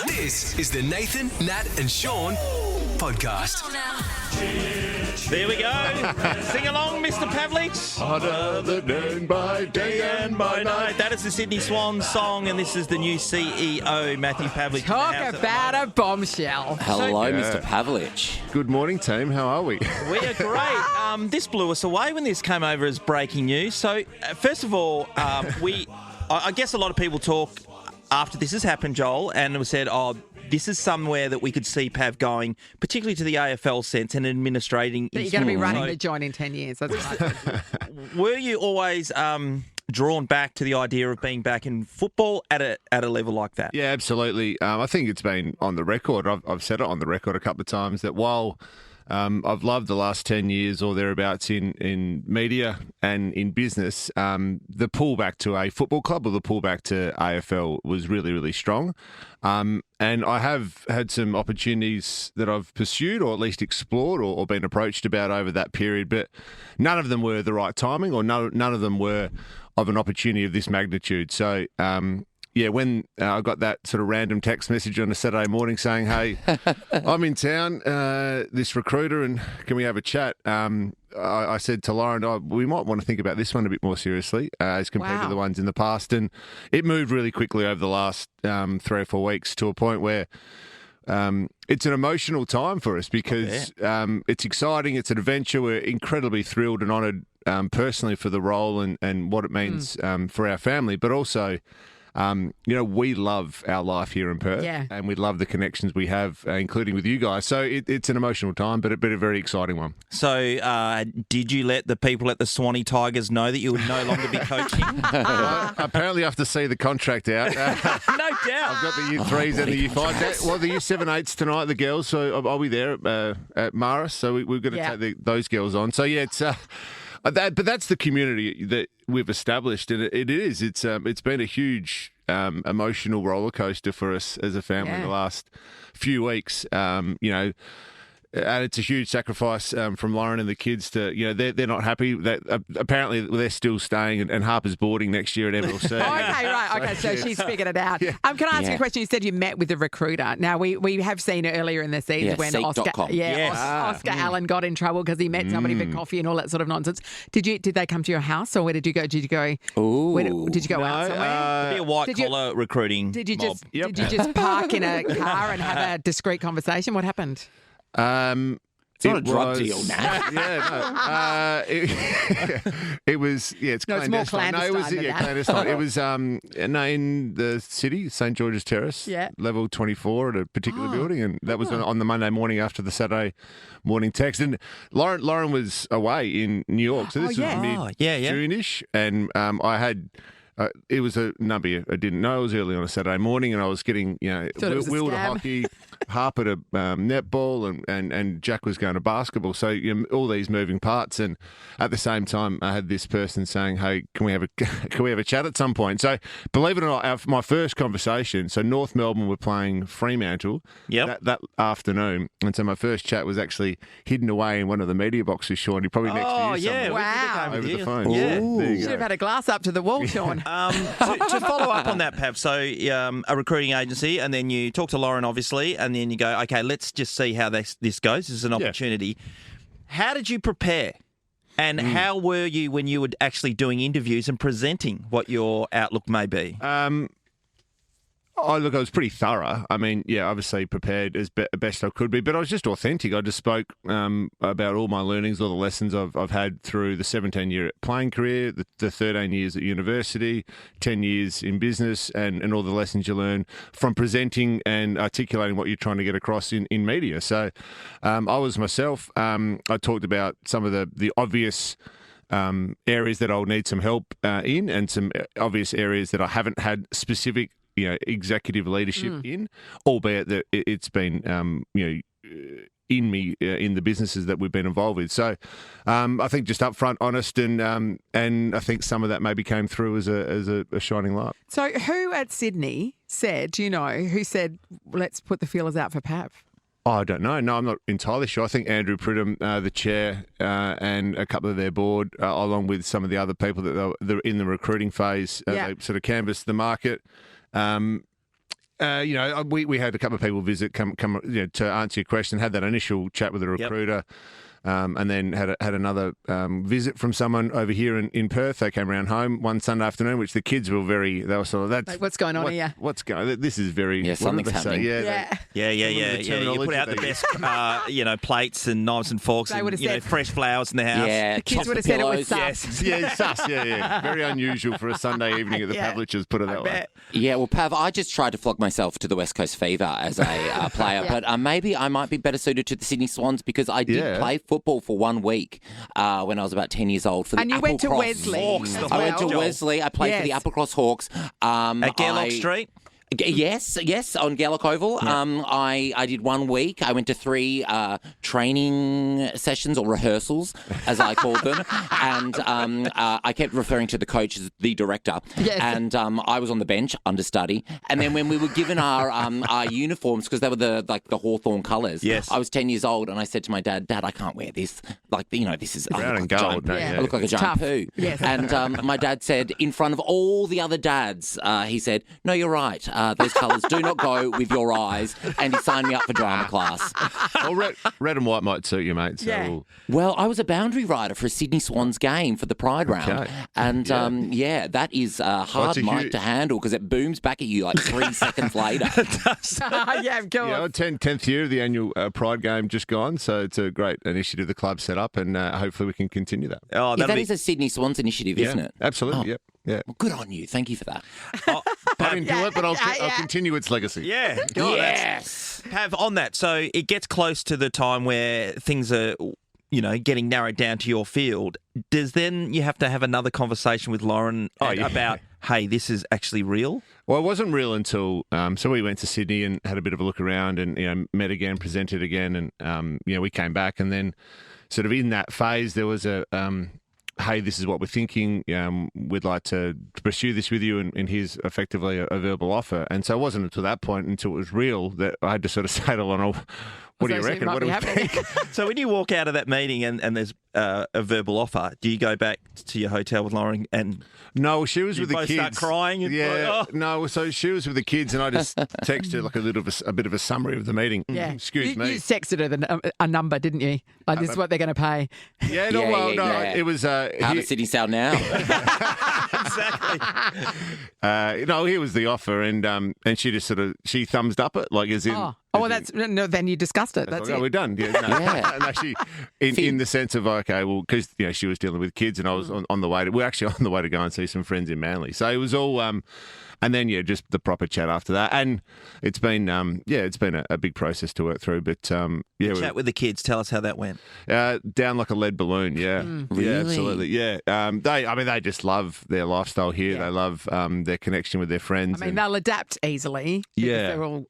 This is the Nathan, Nat and Sean podcast. There we go. Sing along, Mr. Pavlich. Harder than noon by day and by night. That is the Sydney Swans song, and this is the new CEO, Matthew Pavlich. Talk about a bombshell. Hello, Mr. Pavlich. Good morning, team. How are we? We are great. This blew us away when this came over as breaking news. So, first of all, I guess a lot of people talk after this has happened, Joel, and we said, this is somewhere that we could see Pav going, particularly to the AFL sense and administrating. But you're going to be running the joint in 10 years. That's right. Were you always drawn back to the idea of being back in football at a level like that? Yeah, absolutely. I think it's been on the record. I've said it on the record a couple of times that while I've loved the last 10 years or thereabouts in media and in business, the pull back to a football club or the pull back to AFL was really, really strong. And I have had some opportunities that I've pursued or at least explored or been approached about over that period, but none of them were the right timing or none of them were of an opportunity of this magnitude. So, yeah, when I got that sort of random text message on a Saturday morning saying, hey, I'm in town, this recruiter, and can we have a chat? I said to Lauren, we might want to think about this one a bit more seriously as compared to the ones in the past. And it moved really quickly over the last 3 or 4 weeks to a point where it's an emotional time for us because it's exciting, it's an adventure. We're incredibly thrilled and honoured personally for the role and what it means for our family, but also we love our life here in Perth and we love the connections we have, including with you guys. So it's an emotional time, but a very exciting one. So did you let the people at the Swanee Tigers know that you would no longer be coaching? Apparently I have to see the contract out. No doubt. I've got the Year 3s and the Year 5s. Well, the Year 7, 8s tonight, the girls, so I'll be there at Maris, so we've got to take those girls on. So, yeah, it's... but that's the community that we've established, and it's been a huge emotional roller coaster for us as a family in the last few weeks. And it's a huge sacrifice from Lauren and the kids to, they're not happy. Apparently they're still staying and Harper's boarding next year at MLC. Okay, right. Okay, so she's figured it out. Can I ask you a question? You said you met with the recruiter. Now, we have seen earlier in the season when Oscar Allen got in trouble because he met somebody for coffee and all that sort of nonsense. Did they come to your house or where did you go? Did you go out somewhere? Be a white-collar recruiting Did you mob. Did you just park in a car and have a discreet conversation? What happened? It's not a drug deal, Nat. It was, it's clandestine. No, it's more clandestine. No, it was, clandestine. It was in the city, St. George's Terrace, level 24 at a particular building, and that was on the Monday morning after the Saturday morning text. And Lauren was away in New York, so this was mid-June-ish, and I had... it was a number I didn't know. It was early on a Saturday morning, and I was getting, Will to hockey, Harper to netball, and Jack was going to basketball. So all these moving parts, and at the same time, I had this person saying, "Hey, can we have a chat at some point?" So believe it or not, my first conversation. So North Melbourne were playing Fremantle that afternoon, and so my first chat was actually hidden away in one of the media boxes. Sean, you're probably next to you somewhere. Wow! Over the phone. Yeah, you should have had a glass up to the wall, Sean. To follow up on that, Pav, so a recruiting agency, and then you talk to Lauren, obviously, and then you go, okay, let's just see how this goes. This is an opportunity. How did you prepare? And how were you when you were actually doing interviews and presenting what your outlook may be? I was pretty thorough. I mean, obviously prepared as best I could be, but I was just authentic. I just spoke about all my learnings, all the lessons I've had through the 17-year playing career, the 13 years at university, 10 years in business, and all the lessons you learn from presenting and articulating what you're trying to get across in media. So I was myself. I talked about some of the obvious areas that I'll need some help in and some obvious areas that I haven't had specific executive leadership in, albeit that it's been, in me in the businesses that we've been involved with. So I think just upfront, honest, and I think some of that maybe came through as a shining light. So who at Sydney said, who said, let's put the feelers out for Pav? Oh, I don't know. No, I'm not entirely sure. I think Andrew Pridham, the chair, and a couple of their board, along with some of the other people that they're in the recruiting phase, they sort of canvassed the market. We had a couple of people visit, come to answer your question. Had that initial chat with the recruiter. Yep. And then had another visit from someone over here in Perth. They came around home one Sunday afternoon, which the kids were they were sort of, that's... Like, what's going on here? What's going... This is very... Yeah, something's happening. Yeah. You put out the best, plates and knives and forks they and, said, fresh flowers in the house. Yeah, the kids would have said it was sus. Yes. Sus, yeah. Very unusual for a Sunday evening at the Pavliches, put it that way. Yeah, well, Pav, I just tried to flog myself to the West Coast Fever as a player, but maybe I might be better suited to the Sydney Swans because I did play football for 1 week. When I was about 10 years old for the And you went to Wesley. Hawks. I went to Wesley. I played for the Applecross Hawks. At Gairloch Street? Yes, on Gairloch Oval. Yeah. I did 1 week. I went to 3 training sessions or rehearsals, as I called them, and I kept referring to the coach as the director. Yes. And I was on the bench, understudy. And then when we were given our uniforms, because they were the Hawthorn colours, yes. I was 10 years old, and I said to my dad, I can't wear this. This is brown and gold. I look like a giant poo. Yes. And my dad said, in front of all the other dads, he said, "No, you're right. Those colours do not go with your eyes," and he signed me up for drama class. Well, red and white might suit you, mate. So. Yeah. Well, I was a boundary rider for a Sydney Swans game for the Pride round, and that is a hard mic to handle because it booms back at you like 3 seconds later. Yeah, go on. 10th year of the annual Pride game just gone, so it's a great initiative the club set up, and hopefully we can continue that. That is a Sydney Swans initiative, isn't it? Absolutely. Oh. Yeah. Well, good on you. Thank you for that. I didn't do it, but I'll continue its legacy. Yeah. Yes. Pav, on that, so it gets close to the time where things are, getting narrowed down to your field. Does then you have to have another conversation with Lauren about, hey, this is actually real? Well, it wasn't real until so we went to Sydney and had a bit of a look around and met again, presented again, and we came back, and then sort of in that phase there was a. Hey, this is what we're thinking. We'd like to pursue this with you, and here's effectively a verbal offer. And so it wasn't until that point, until it was real, that I had to sort of say to Lauren, what do you reckon? What do we think? So when you walk out of that meeting and there's a verbal offer, do you go back to your hotel with Lauren and no, she was with the kids. Start crying. No, so she was with the kids, and I just texted her a bit of a summary of the meeting. Yeah. Excuse me. You texted her a number, didn't you? Like this is what they're going to pay. Yeah. It was. How does Sydney sound now? Exactly. Here was the offer, and she just she thumbs up it, like as in. Then you discussed it. That's it. We're done. Yeah, and actually, in the sense of because she was dealing with kids, and I was on the way. We're actually on the way to go and see some friends in Manly. So it was all, and then just the proper chat after that. And it's been a big process to work through. But chat with the kids. Tell us how that went. Down like a lead balloon. Yeah, Really? Yeah, absolutely. Yeah, they just love their lifestyle here. Yeah. They love their connection with their friends. They'll adapt easily. Yeah, they're all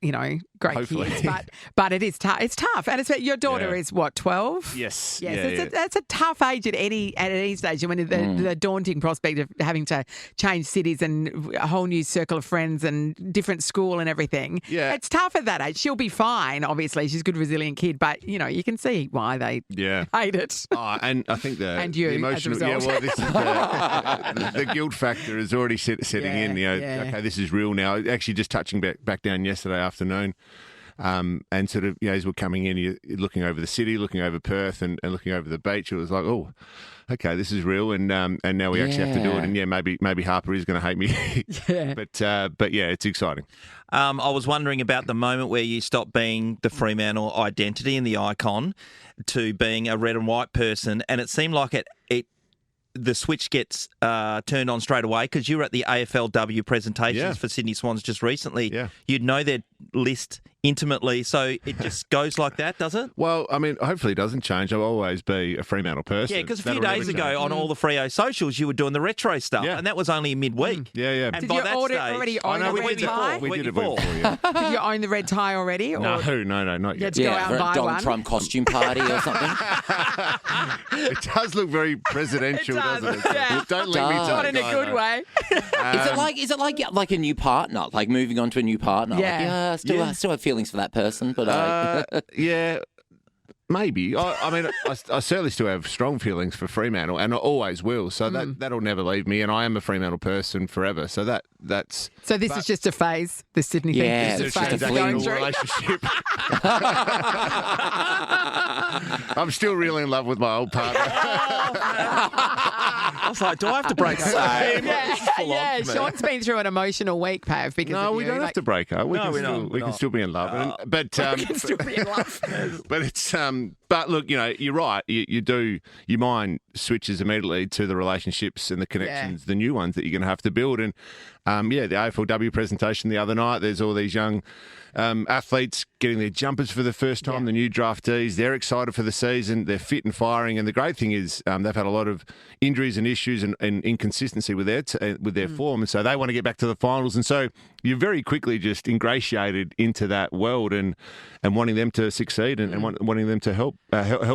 great Hopefully. kids. But it is tough. It's tough, and your daughter is what, 12? Yes. Yes. That's a tough age at any stage. When the daunting prospect of having to change cities and a whole new circle of friends and different school and everything. Yeah. It's tough at that age. She'll be fine, obviously. She's a good, resilient kid, but, you can see why they hate it. Oh, and I think and you, the emotional... as a result. this is the guilt factor is already setting in. Okay, this is real now. Actually, just touching back down yesterday afternoon, and sort of, as we're coming in, you're looking over the city, looking over Perth and looking over the beach, it was like, oh, okay, this is real, and now we actually have to do it, and maybe Harper is going to hate me, but it's exciting. I was wondering about the moment where you stopped being the Fremantle identity and the icon to being a red and white person, and it seemed like the switch gets turned on straight away because you were at the AFLW presentations for Sydney Swans just recently. Yeah. You'd know their list intimately, so it just goes like that, does it? Well, hopefully it doesn't change. I'll always be a Fremantle person. Yeah, because a few days ago on all the Freo socials, you were doing the retro stuff, and that was only midweek. Yeah. And did by you that already own the red tie? We did it before. Did you own the red tie already? No, not yet. You had to go out and buy Donald one? Trump costume party or something. It does look very presidential, doesn't it? Yeah. Don't let me Not in a good way. Is it like a new partner, like moving on to a new partner? Yeah. I still have feelings for that person, but Maybe. I mean, I certainly still have strong feelings for Fremantle, and I always will. So that'll never leave me, and I am a Fremantle person forever. So that's. So this is just a phase. The Sydney thing is just a phase. Exactly Going through. Relationship. I'm still really in love with my old partner. I was like, do I have to break up? Yeah. Sean's been through an emotional week, Pav. Because no, we don't have to break up. We can still be in love. We can still be in love. But it's but look, you're right. Your mind switches immediately to the relationships and the connections, the new ones that you're going to have to build. And the AFLW presentation the other night, there's all these young athletes getting their jumpers for the first time, the new draftees. They're excited for the season. They're fit and firing. And the great thing is they've had a lot of injuries and issues and inconsistency with their form. And so they want to get back to the finals. And so you're very quickly just ingratiated into that world and wanting them to succeed and wanting them to help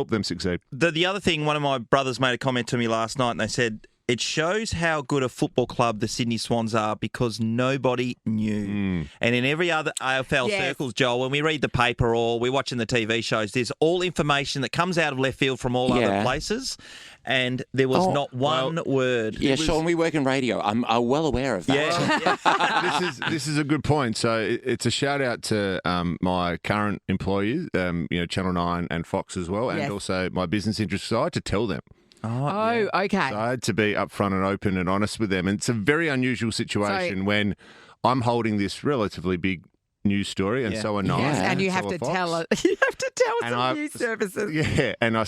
them succeed. The other thing, one of my brothers made a comment to me last night, and they said, it shows how good a football club the Sydney Swans are because nobody knew. And in every other AFL circles, Joel, when we read the paper or we're watching the TV shows, there's all information that comes out of left field from all other places. And there was not one word. Yeah, Sean, we work in radio. I'm well aware of that. Yeah. This is a good point. So it's a shout out to my current employees, Channel 9 and Fox as well, and also my business interests. So I had to tell them. Okay. So I had to be upfront and open and honest with them. And it's a very unusual situation when I'm holding this relatively big news story, and so are Nine. Yes, and you have to tell it. You have to tell some news services. Yeah, and I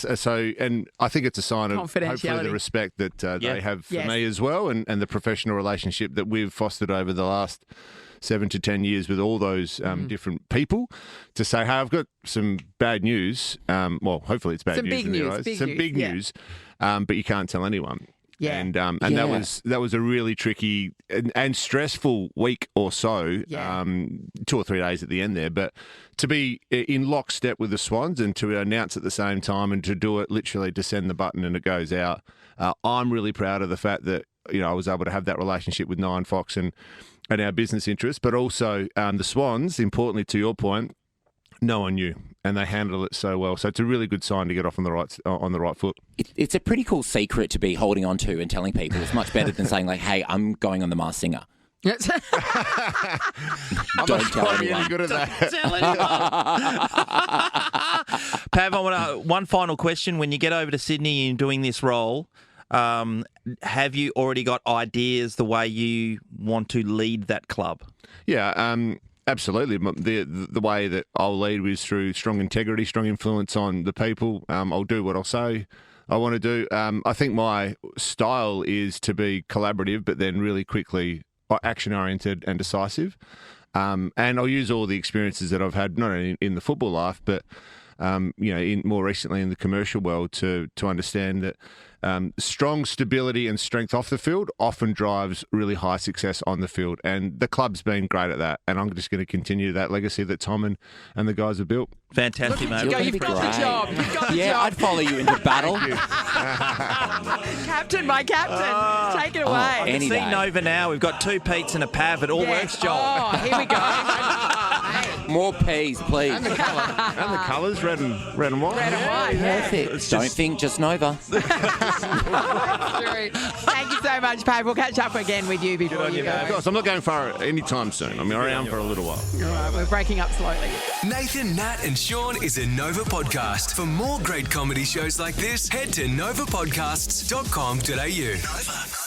think it's a sign of hopefully the respect that they have for me as well, and the professional relationship that we've fostered over the last 7 to 10 years with all those different people to say, hey, I've got some bad news. Well, hopefully it's bad news. Some big news, but you can't tell anyone. Yeah. And that was a really tricky and stressful week or so, 2 or 3 days at the end there. But to be in lockstep with the Swans and to announce at the same time and to do it literally to send the button and it goes out, I'm really proud of the fact that I was able to have that relationship with Nine, Fox and our business interests, but also the Swans, importantly to your point, no one knew, and they handled it so well. So it's a really good sign to get off on the right foot. It's a pretty cool secret to be holding on to and telling people. It's much better than saying like, "Hey, I'm going on the Masked Singer." I'm Don't tell anyone. Really good at that. Don't tell anyone. Pav, I want one final question. When you get over to Sydney and doing this role, have you already got ideas the way you want to lead that club? Yeah, absolutely. The way that I'll lead is through strong integrity, strong influence on the people. I'll do what I'll say I want to do. I think my style is to be collaborative, but then really quickly action-oriented and decisive. And I'll use all the experiences that I've had, not only in the football life, but more recently in the commercial world, to understand that strong stability and strength off the field often drives really high success on the field. And the club's been great at that. And I'm just going to continue that legacy that Tom and the guys have built. Fantastic, mate. You've got the job. You've got the job. I'd follow you into battle. Captain, my captain. Take it away. I can see Nova now. We've got 2 Petes and a Pav. It all works, Joel. Oh, here we go. More peas, please. And the colours, red and white. Red and white. Perfect. Don't think just Nova. Thank you so much, Pav. We'll catch up again with you before you go. Of course, I'm not going far anytime soon. I'm around for a little while. All right, we're breaking up slowly. Nathan, Nat and Sean is a Nova podcast. For more great comedy shows like this, head to novapodcasts.com.au. Nova.